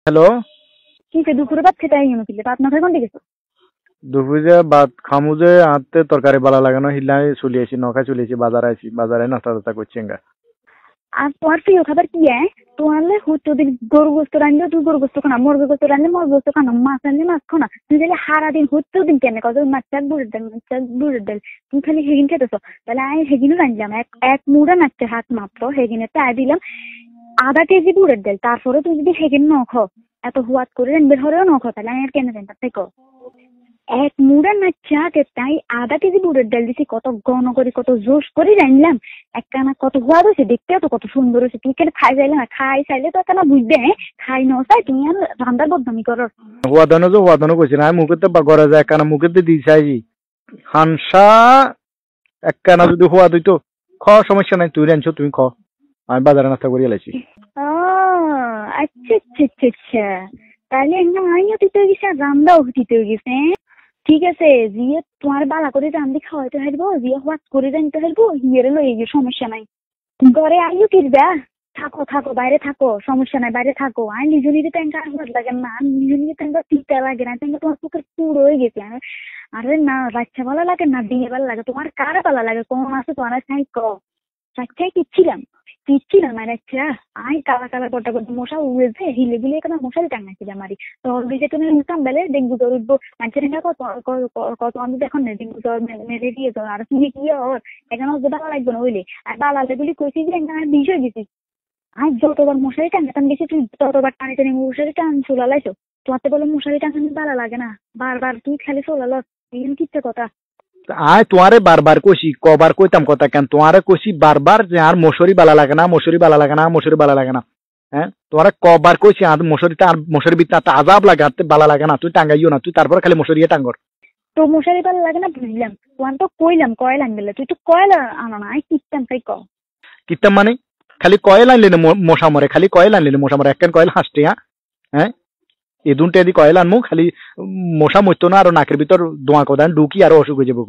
Hello. কি সে দুপুরে ভাত খেতে আইনো কিলে ভাত না খাই কোন দিকে? দুপুরে ভাত খামু যে আনতে তরকারি বালা লাগানো হিলাই চলে আসি নখাই চলে আসি বাজারে নাস্তা টাস্তা করছি এঙ্গা। আর তোমার প্রিয় খাবার কি তোমারলে হচ্ছে যদি গরু গোস্ত রান্ধলে তুই গরু গোস্ত খানা, মুরগি গোস্ত রান্ধলে মুরগি গোস্ত খানা, মাছ রান্ধলে মাছ খানা। তুই তাহলে সারা দিন হচ্ছে দিন কেন কত মাছ চাক বুড়ের ডাল তুমি খালি হেগিন খেতেছ। তাহলে আমি হেগিনও রান্ধলাম এক মুড়া নাচছে হাত মাত্র হেগিনে তাই দিলাম আধা কেজি বুড়ের ডাল। তারপরে তুই যদি হেগিন ন খাও এত হুয়াত করে রান্ধবে হরেও ন খাও তাহলে আমি আর কেন রান্ধা থেকে এক মুড়া নাচা তাই আধা কেজি বুড়ের ডাল দিছি কত ঘন করে কত জোশ করে রানলাম একখানা কত হুয়াদ হয়েছে দেখতেও তো কত সুন্দর হয়েছে। তুই কেন খাই চাইলে না খাই চাইলে তো একখানা বুঝবে খাই ন চাই তুমি আর রান্দার বদনামি করো। হুয়াদানো কইছি না মুখে তো গড়া যায় একখানা মুখে তো দিই চাইছি হানসা একখানা যদি হুয়াদ হইতো খ সমস্যা নাই তুই রানছো তুমি খ আমি বাজারে নাস্তা করিয়া লাইছি। আচ্ছা আচ্ছা আচ্ছা আচ্ছা তাহলে আমিও দিতে গেছি আর রান্দাও দিতে গেছে। ঠিক আছে জিয়ে তোমার বালা করে রান্দি খাওয়াইতে হারবো জিয়ে হওয়াত করে রানতে হারবো হিয়েরে লই গিয়ে সমস্যা নাই। ঘরে আইও কিরবা থাকো থাকো বাইরে থাকো সমস্যা নাই বাইরে থাকো। আর নিজনিরে ট্যাঙ্কা হাত লাগে না নিজনিরে ট্যাঙ্কা তিতা লাগে না ট্যাঙ্কা তোমার পুকুর পুরো হয়ে গেছে। আরে না বাচ্চা ভালো লাগে না দিয়ে ভালো লাগে তোমার কারে ভালো লাগে কোন আছে তোমার সাই বাচ্চাই কিচ্ছিলাম আর আচ্ছা আই কালা কালা গোটা গোটা মশা উড়েছে হিলে বিলে কেন মশারি টাঙাইছিলাম আরই তো যে তুমি উঠতাম বেলে ডেঙ্গু জ্বর উঠবো মানুষের কত আমি দেখুন না ডেঙ্গু জ্বর ম্যালেরিয়া জ্বর আর তুমি কি ওর এখানে ভালো লাগবে না হইলে আর বালালে বলি কইছি যে এখানে বিষয় দিছি আর যতবার মশারি টাঙাতাম গেছি তুই ততবার টানি টানি মশারি টান চুলালাইছো তোমার তো বলে মশারি টাঙানো ভালো লাগে না বারবার তুই খালি চলাল এই কিচ্ছে কথা। আয় তোমারে বারবার কইছি কবার কইতাম কথা কেন তোমারে কইছি বারবার যে আর মশুরি বালা লাগে না মশুরি বালা লাগে না মশুরি বালা লাগে না। হ্যাঁ তোমারে কবার কইছি আর মশুরিটা আর মশুরি ভিতরে আজাব লাগে আর বালা লাগে না তুই টাঙ্গাইও না তুই তারপরে খালি মশুরি টাঙ্গর। তো মশারি ভালো লাগে না বুঝলাম তোমার তো কইলাম কয়েল আনবে তুই তো কয়েল আনো না আই কিতাম তাই কিতাম মানে খালি কয়েল আনলি না মশা মরে খালি কয়েল আনলি না মশা মরে একখান কয়েল হাসতে হ্যাঁ এই দুটো এদি কয়েল আনমু খালি মশা মরতো না আর নাকের ভিতর দোয়া কোদান ঢুকি আর অসুখ হয়ে যাবো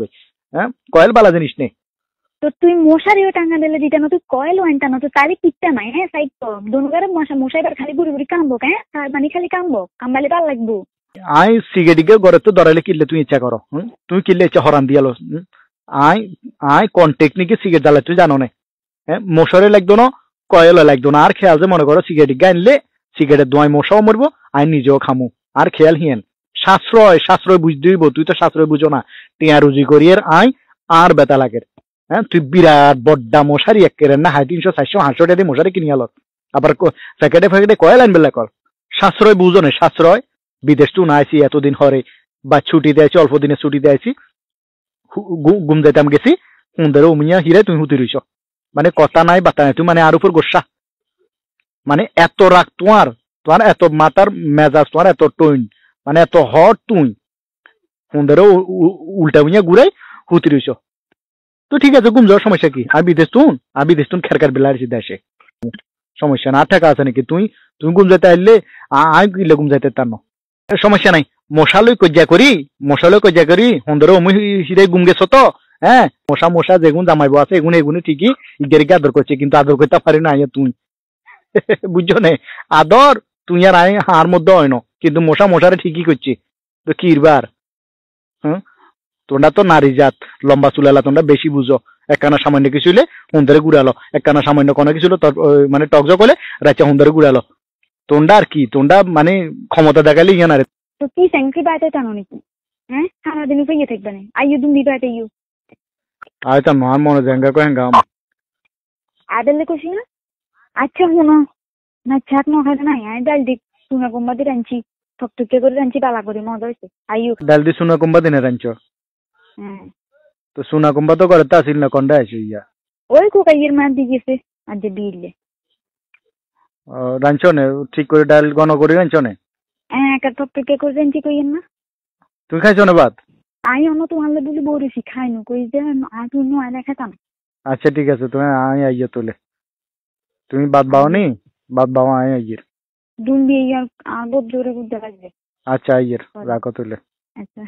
হ্যাঁ কয়েল বালা জিনিস নেই। তো তুই মশারিও টাঙ্গা দিলে দিতে না তুই কয়েলও আনতা না তো তাহলে কিতা নাই হ্যাঁ সাইড তো দুনুগারে মশাইবার খালি বুড়ি বুড়ি কামবো তার মানে খালি কামবো কামবালে ভালো লাগবো। আই সিগারেটিকে ঘরে তো ধরাইলে কিনলে তুই ইচ্ছা করো তুমি কিনলে ইচ্ছা হরান দিয়ালো আই আই কোন টেকনিকে সিগারেট জ্বালে তুই জানো না হ্যাঁ মশারে লাগতো না কয়েলও লাগতো না আর খেয়াল যে মনে করো সিগারেট আনলে সিগারেটের দোয়ায় মশাও মরবো আমি নিজেও খামু আর খেয়াল হিয়েন সাশ্রয় বুঝতে হইব তুই তো সাশ্রয় বুঝো না টিয়া রুজি করিয়ে আই আর বেতা লাগে হ্যাঁ তুই বিরাট বড্ডা মশারি এক কেরেন না 350-400-500 টাকা দিয়ে মশারি কিনে আলো আবার প্যাকেটে কয়েল আনবে কর সাশ্রয় বুঝো না সাশ্রয় বিদেশ টু না আইসি এতদিন হরে বা ছুটি দিয়েছি অল্প দিনে ছুটি দিয়েছি ঘুম যেতাম গেছি হুঁদের উমিয়া হিরে তুমি হুতি রইছ মানে কথা নাই বাতা নাই তুমি মানে আর উপর গোসা মানে এত রাগ তোমার তোমার এত মাথার মেজাজ তোমার এত টইন মানে এত হট তুই হুঁদেরও উল্টা উইয়া ঘুরাই হুতি রইছ তো ঠিক আছে ঘুম যাওয়ার সমস্যা কি আর বিদেশ তুন খেরকার বেলা আসি দেশে সমস্যা না টাকা আছে নাকি তুমি তুমি ঘুম যাইতে আইলে আমি কিলে ঘুম যাইতে তার সমস্যা নাই মশালই কজ্জা করি হুঁদের অমুই হিরে ঘুম গেছো তো হ্যাঁ মশা যেগুন জামাইবো আছে এগুনে ঠিকই ইগেরিকে আদর করছে কিন্তু আদর করতে পারি না তুই বুঝছো না আদর তুই আর আই হার মধ্যে হয় না কিন্তু মশারে ঠিকই করছে তো কিরবার হ্যাঁ তোমরা তো নারী জাত লম্বা চুলালা তোমরা বেশি বুঝো একখানা সামান্য কিছু হইলে হুঁদারে গুড়ালো একখানা সামান্য কোনো কিছু হলো মানে টকজো করলে রাচা হুঁদারে গুড়ালো তোমরা আর কি তোমরা মানে ক্ষমতা দেখালে ইয়ে না রে তো কি স্যাংকি বাতে টানো নাকি হ্যাঁ সারাদিন পেয়ে থাকবে না আইও তুমি বাতে ইউ আয়তা মার মনে জাঙ্গা কো হ্যাঙ্গা আদেলে কইছি না আচ্ছা শুনো না ছাক ন খাই না আই ডাল দি সুনা কুম্বা দি রাঞ্চি থকথকে করে রাঞ্চি বালা করে মজা হইছে আইও ডাল দি সুনা কুম্বা দিনে রাঞ্চো হ্যাঁ তো সুনা কুম্বা তো করে তাসিল না কোনটা আছে ইয়া ওই কোকাইয়ের মান দি গেছে আজ বিলে রাঞ্চো নে ঠিক করে ডাল গণ করে রাঞ্চো নে হ্যাঁ একটা থকথকে করে রাঞ্চি কইয়েন না তুই খাইছো না ভাত আই অন্য তোমার বলি বড়িছি খাইনু কই যে আর তুমি আইনা খেতাম। আচ্ছা ঠিক আছে তুমি আই আইয়ে তোলে তুমি বাদ বাওনি বাদ বাও আই আইয়ের দুন দিয়ে আর আগত জোরে করতে লাগবে। আচ্ছা আইয়ের রাখো তোলে। আচ্ছা।